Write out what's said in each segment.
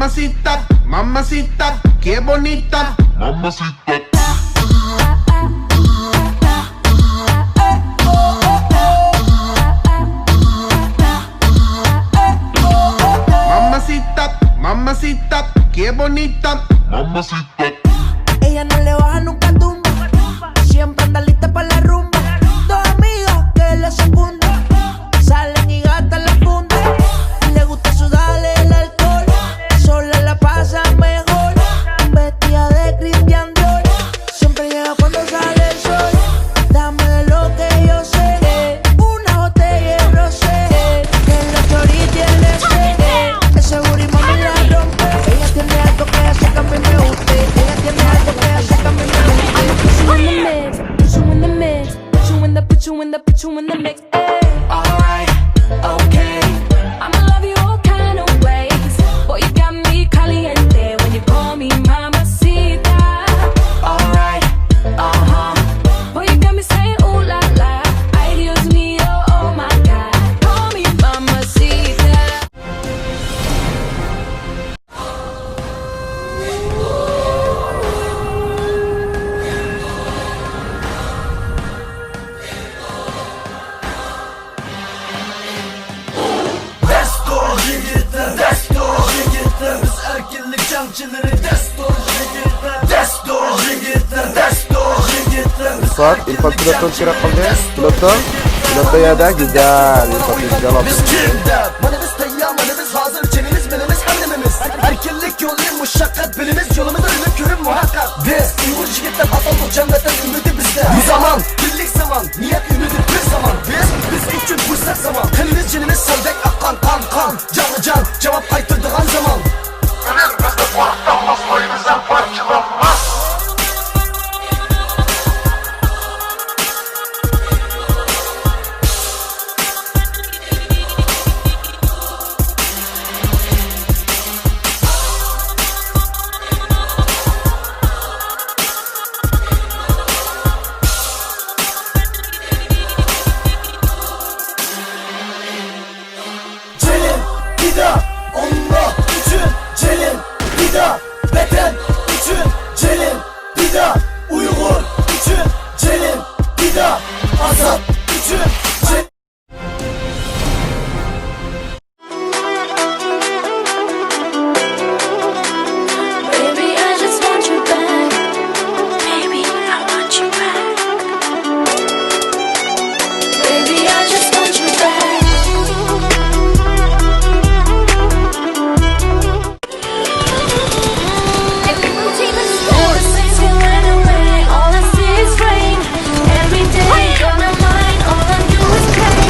Mamacita, mamacita, qué bonita. Mamacita. Mamacita, mamacita, qué bonita. Mamacita. Ella no le baja nunca tumba, siempre anda lista para la rumba. Dos amigas que la secundan, salen y gastan la funda. Le gusta sudarle el alcohol, sola la pasa mejor. Vestida de Christian Dior, siempre llega cuando sale el sol. Dame de lo que yo sé, una botella de rosé, que la chori tiene sed. Ese booty mami la rompe. Ella tiene algo que hace que a mí me guste. Ella tiene algo que hace que a mí me guste. Put you in the mix, put you in the mix, put you in the, put you in the mix. Alright, okay. I'ma love you all kind of ways. Boy, you got me caliente when you call me mamacita. Alright, boy, you got me saying ooh la la. Ay, Dios mío, oh my God. Call me mamacita. Destur yigitler, destur yigitler. Biz erkinlik camçıları destur yigitler. Destur yigitler, destur yigitler. Suat, İrfan pilotun kira kaldı. Pilotu ya da güzel. İrfan güzel Biz kimde? Manımız tayyam, manımız hazır. Çenimiz, belimiz, annemimiz. Erkinlik yolu, muşakkat belimiz. Yolumuz ölüm körüm muhakkak. Biz uygur yigitler, atalım cennetten ümidi bizde. Bu zaman, birlik zaman. Niyet ümidi bir zaman. Biz ilk gün fırsat zaman. Kanımız, canımız, sevdek, akkan, kan. Canlı can, cevap kaytırdığın zaman. Ömür bizde parçalanmaz, payımızdan parçalanmaz. Celin, Dida, Allah üçün. Celin, Dida, Beten üçün. Celin, Dida, Uygur üçün. Celin, Dida, Azat üçün. Baby, I just want you back. Baby, I want you back. Baby, I just want you back. All the things you went away, all I see is rain. Every day on my mind, all I do is pray.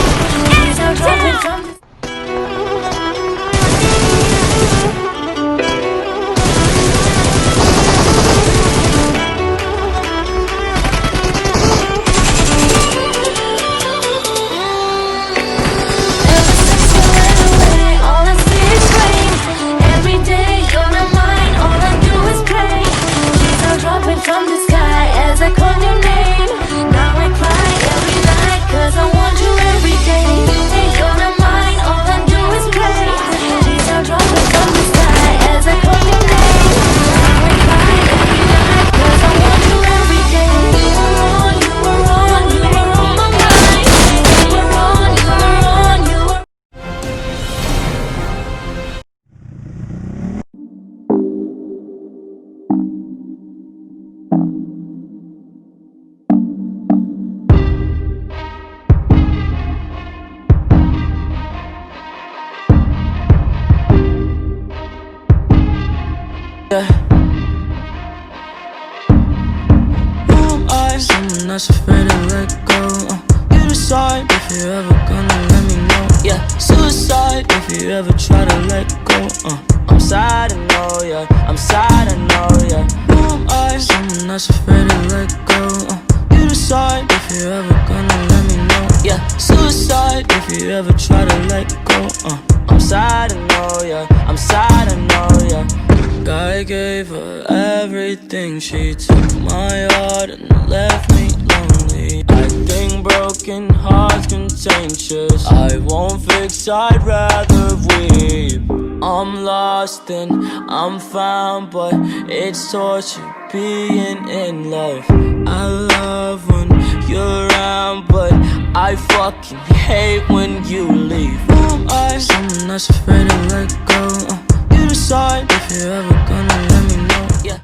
These are dropping from the Ever since you went away, all I see is rain. Every day on my mind, all I do is pray. These are dropping from the sky as I call your name. Now I cry every night 'cause I want you every day. On my mind, all I do is pray. These are dropping from the sky as I call your name. Now I cry every night 'cause I want you every day. You were on, you were on my mind. You were on, you were on, you were. Who am I? Someone that's afraid to let go. You decide if you're ever gonna let me know. Yeah, suicide if you ever try to let go. I'm sad, I know, yeah. I'm sad, I know, yeah. Who am I? Someone that's afraid to let go. You decide if you're ever gonna let me know. Yeah, suicide if you ever try to let go. I'm sad, I know, yeah. I'm sad, I know, yeah. I gave her everything. She took my heart and left me lonely. I think broken hearts contagious. I won't fix, I'd rather weep. I'm lost and I'm found, but it's torture being in love. I love when you're around, but I fucking hate when you leave. Who am I? Someone that's afraid to let go. You decide if you're ever gonna let me know. Yeah.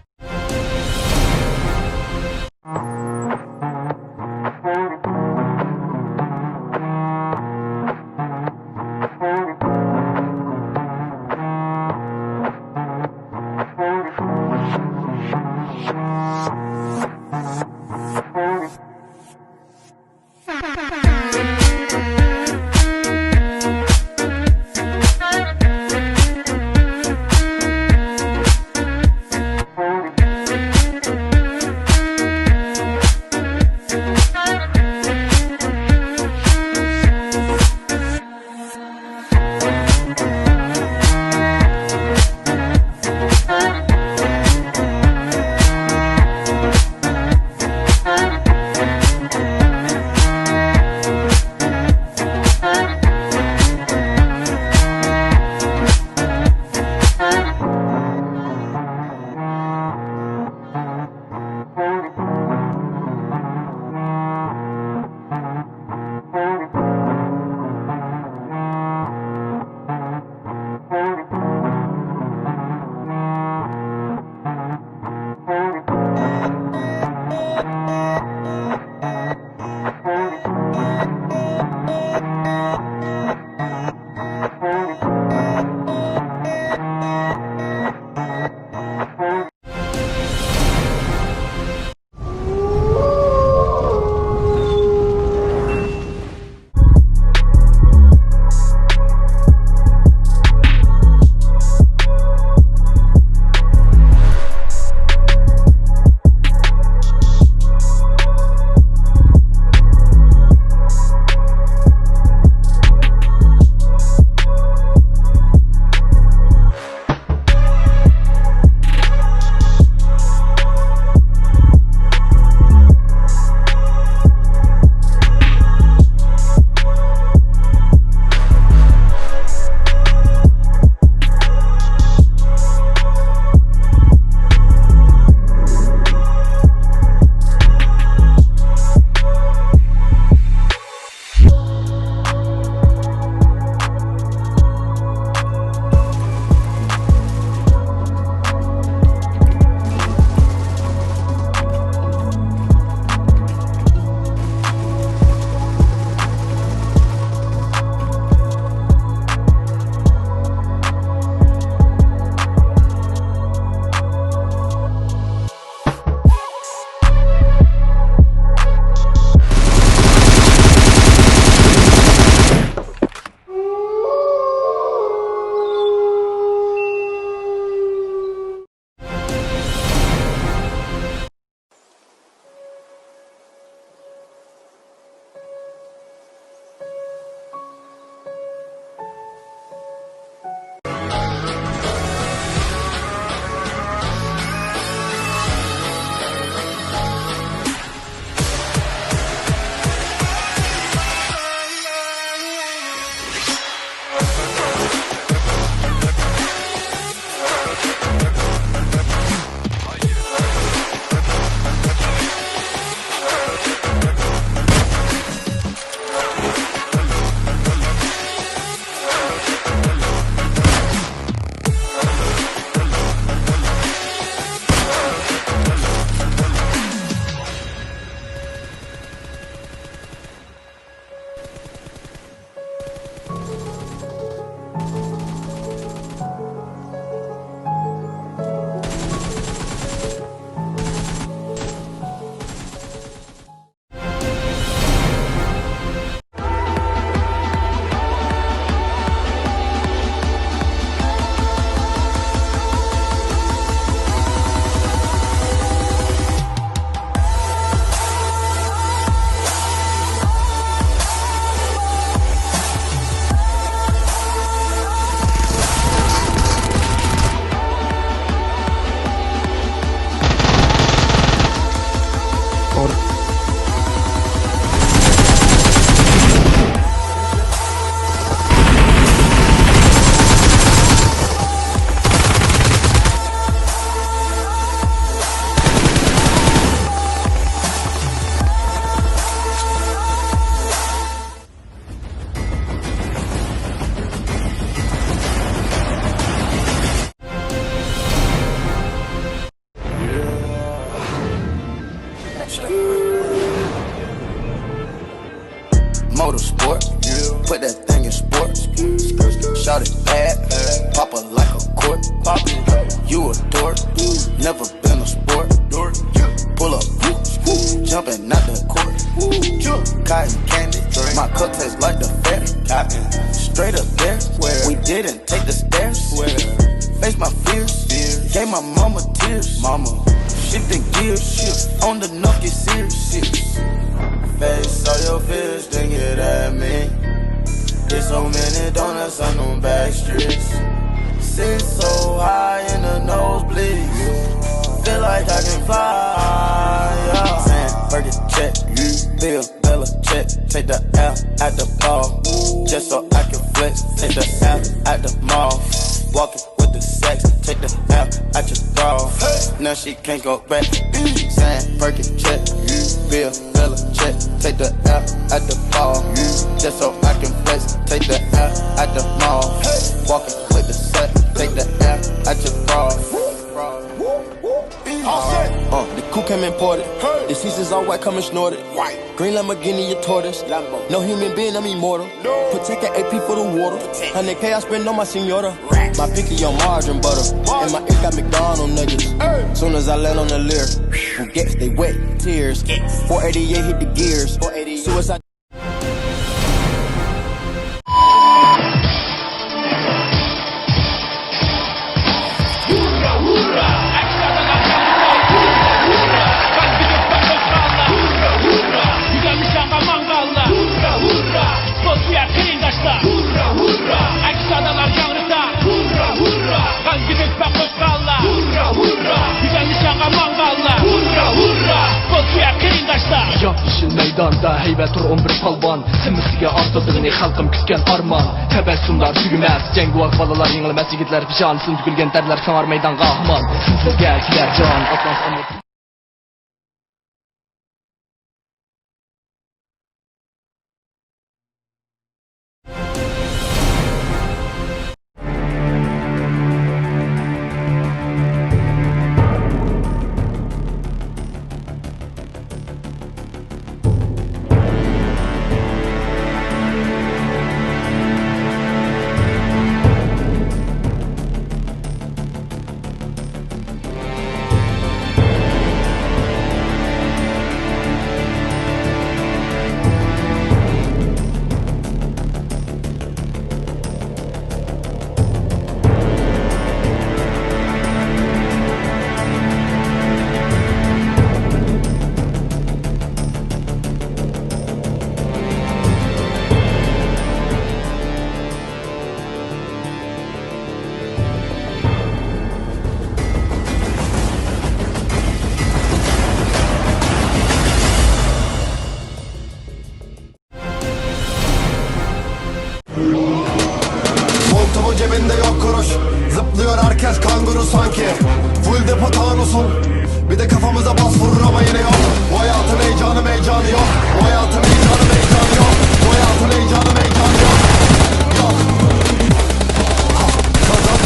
pop it. You a dork, never been a sport. Pull up, jumping out the court. Cotton candy, my cup tastes like the fair. Straight up there, we didn't take the stairs. Face my fears, gave my mama tears. Shifting gears, on the knock get serious. Face all your fears, then get at me. There's so many donuts on them back streets. Sit so high in the nosebleeds. Feel like I can fly, yeah. Saying, Fergie check, Bill, Bella check. Take the L at the ball, just so I can flex. Take the L at the mall, walking with the sex. Take the L at your bra, now she can't go back. Saying, Fergie check, Bill, Bella check. Take the L at the ball, just so I can flex. Take the L at the mall, walking with the sex. Take the L at your bra. The coupe came imported. The seats is all white, coming snorted. Green Lamborghini, your tortoise. No human being, I'm immortal. Protect an AP for the water. 100K I spend on my senora. My picky on margarine butter. And my ink got McDonald's nuggets. Soon as I land on the Lear, forgets they wet tears. 488 hit the gears. Suicide. Yapışın meydanda heybət 11 palvan Temizliğe artadığını halkım kütken arman Təbəssümlər tügüməz Cenguak balalar yeniləməz yigitlər Pişanısın tükülgen dərlər sanar meydan qahman Sizlər gəlkilər can Atlans amur Montumun cebinde yok kuruş. Zıplıyor herkes kanguru sanki. Full depo tanusun. Bir de kafamıza bas vurur ama yine yok. Bu hayatın heyecanı yok. Bu hayatın heyecanı yok. Bu hayatın heyecanı yok. Yok.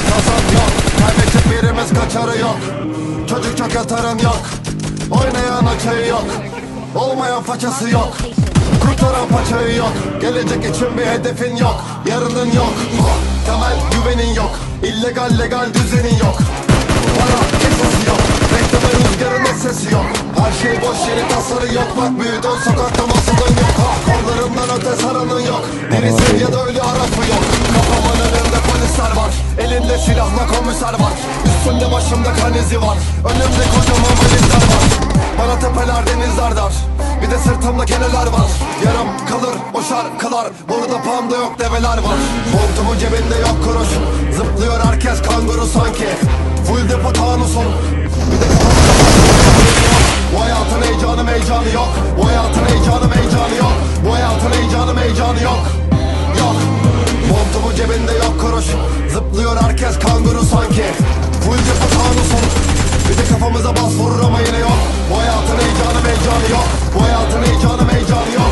Kazan yok. Kaybedecek birimiz kaçarı yok. Çocuk çok yatarın yok. Oynayan açayı yok. Olmayan façası yok. Kurtaran paçayı yok. Gelecek için bir hedefin yok. Yarının yok. Temel güvenin yok. İllegal legal düzenin yok. Para kesesi yok. Bekleme rüzgarının sesi yok. Her şey boş yeri tasarı yok. Bak büyüdün sokakta masalın yok. Kollarımdan öte saranın yok. Birisi ya da ölü arafı yok. Kafamın önünde polisler var. Elinde silahla komiser var. Üstümde başımda kan izi var. Önümde kocaman valizler var. Bana tepeler denizler dar. Bir de sırtımda keneler var. Yarım kalır o şarkılar. Burada panda yok develer var. Montumun cebinde yok kuruş. Zıplıyor herkes kanguru sanki. Full depo tanusun. Bir de bu hayatın heyecanı yok. Bu hayatın heyecanı yok. Bu hayatın heyecanı yok. Yok. Montumun cebinde yok kuruş. Zıplıyor herkes kanguru sanki. Full depo tanusun. Bir de kafamıza bas vurur ama yine yok. Bu hayatın heyecanı yok. Bu hayatın heyecanı yok.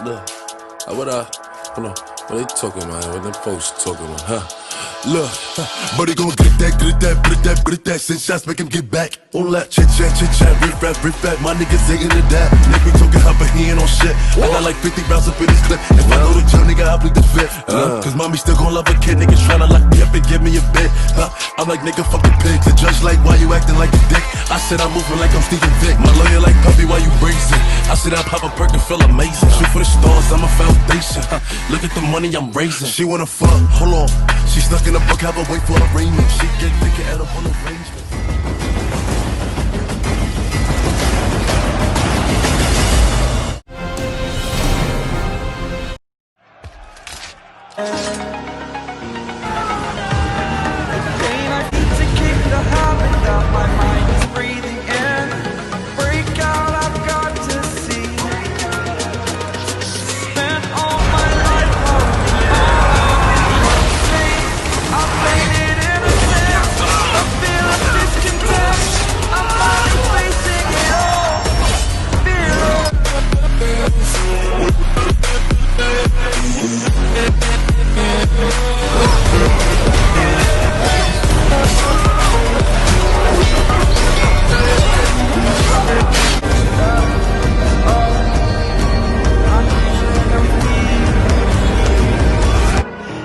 Look, hold on, what they talking about? What them folks talking about, huh? Look, but he gon' get that, send shots, make him get back. All that chit chat, rip rap, my niggas ain't into that. Nigga talking hot, but he ain't on shit. I got like 50 rounds up in this clip. If I go to jail, nigga, I plead the fifth. Cause mommy still gon' love a kid, niggas tryna lock me up and give me a bit. I'm like, nigga, fuck the pig. The judge like, why you acting like a dick? I said I'm moving like I'm Steven Vick. My lawyer like, puppy, why you brazen? I said I pop a perk and feel amazing. Shoot for the stars, I'm a foundation. Look at the money I'm raising. She wanna fuck, hold on. She stuck in the book, have her wait for arraignment. She get thicker at up on the arrangement.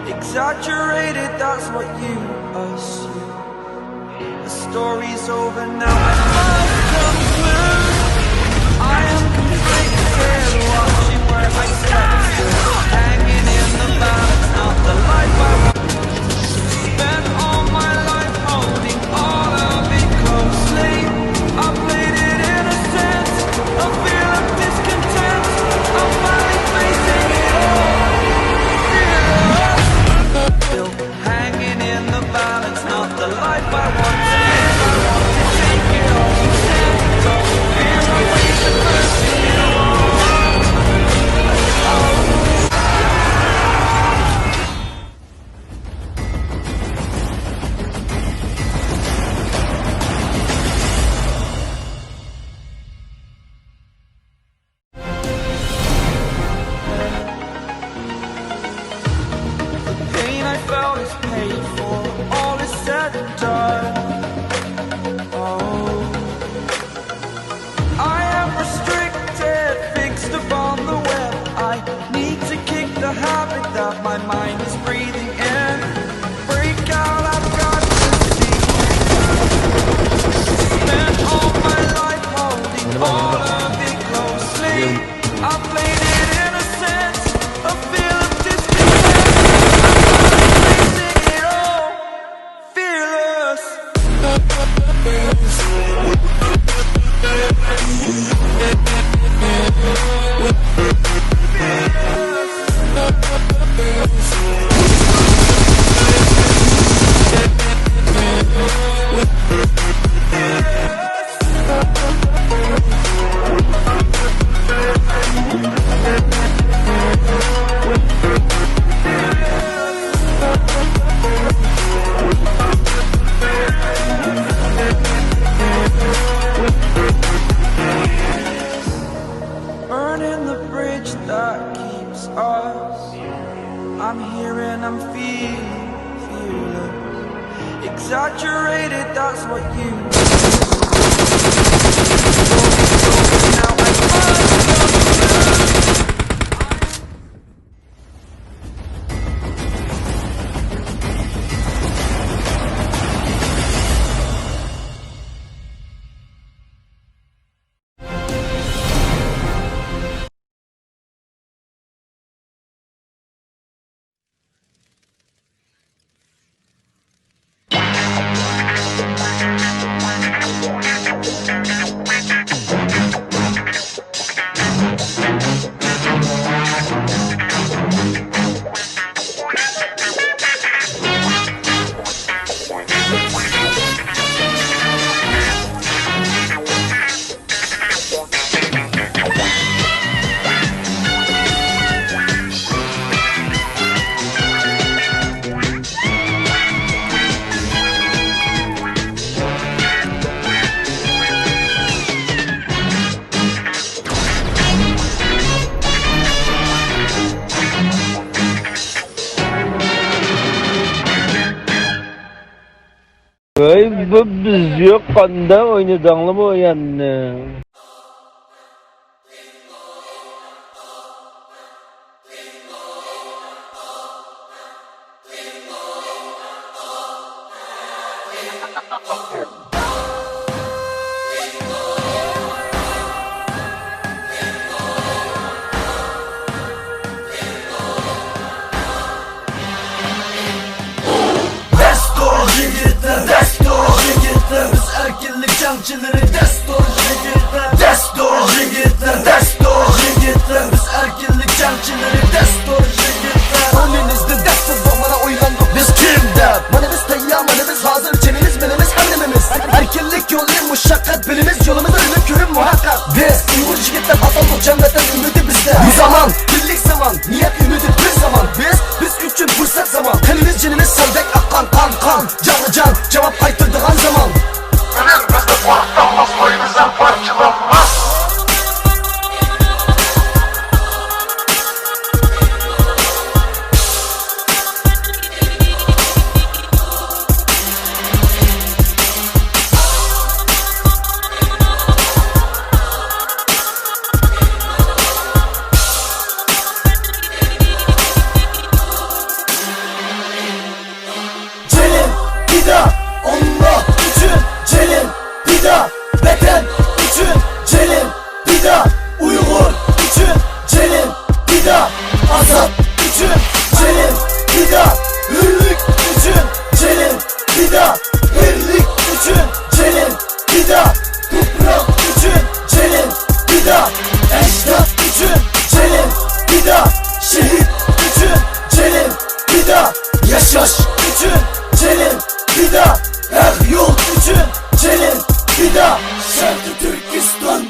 Exaggerated, that's what you assume. The story's over now, I must conclude. I am conflicted, watching where I step, hanging in the balance, not the life I want. Spent all my life holding life I want to live, I want to take it all. Stand tall, fear I waste the mercy you pain I felt is paid for, all is said and done. Oh, I am restricted, fixed upon the web. I need to kick the habit that my mind is breathing in. Break out, I've got to see. Spent all my life holding all of it closely. I played it innocent, a feel of discontent. Facing it all, fearless. Burning the bridge that keeps us. I'm here and I'm feeling fearless. Exaggerated, that's what you now I must Bu biz yok kanda oynadığını bu yani. Biz erkinlik camcıları destur yigitler. Destur yigitler. Destur yigitler. Biz erkinlik camcıları destur yigitler. Önünüzde destur bana oylandık. Biz kimde? Manemiz tayyam, manemiz hazır. Çenemiz menemiz annemimiz. Erkinlik yolu muşakkat bilimiz yolumuz ölümü körüm muhakkak. Biz Uygur yigitler atalım cennetten ümidi bizde. Bu zaman birlik zaman niyet ümidi bir zaman. Biz üçün fırsat zaman. Tenimiz cinimiz sandek akkan kan kan. Canlı can cevap kaytırdığın zaman. Bizde farklanmaz, payımızdan parçalanmaz. Celin Pida Allah için Celin Pida Beden için Celin Pida Uygur için Celin Pida Azat için Celin Pida Hürlük için Celin Pida Birlik için Celin Pida Toprak için Celin Pida Ecdat için Celin Pida Şehit için Celin Pida Yaşaş için Celin Pida Kocaeli, Bida, Şarkı Türkistan.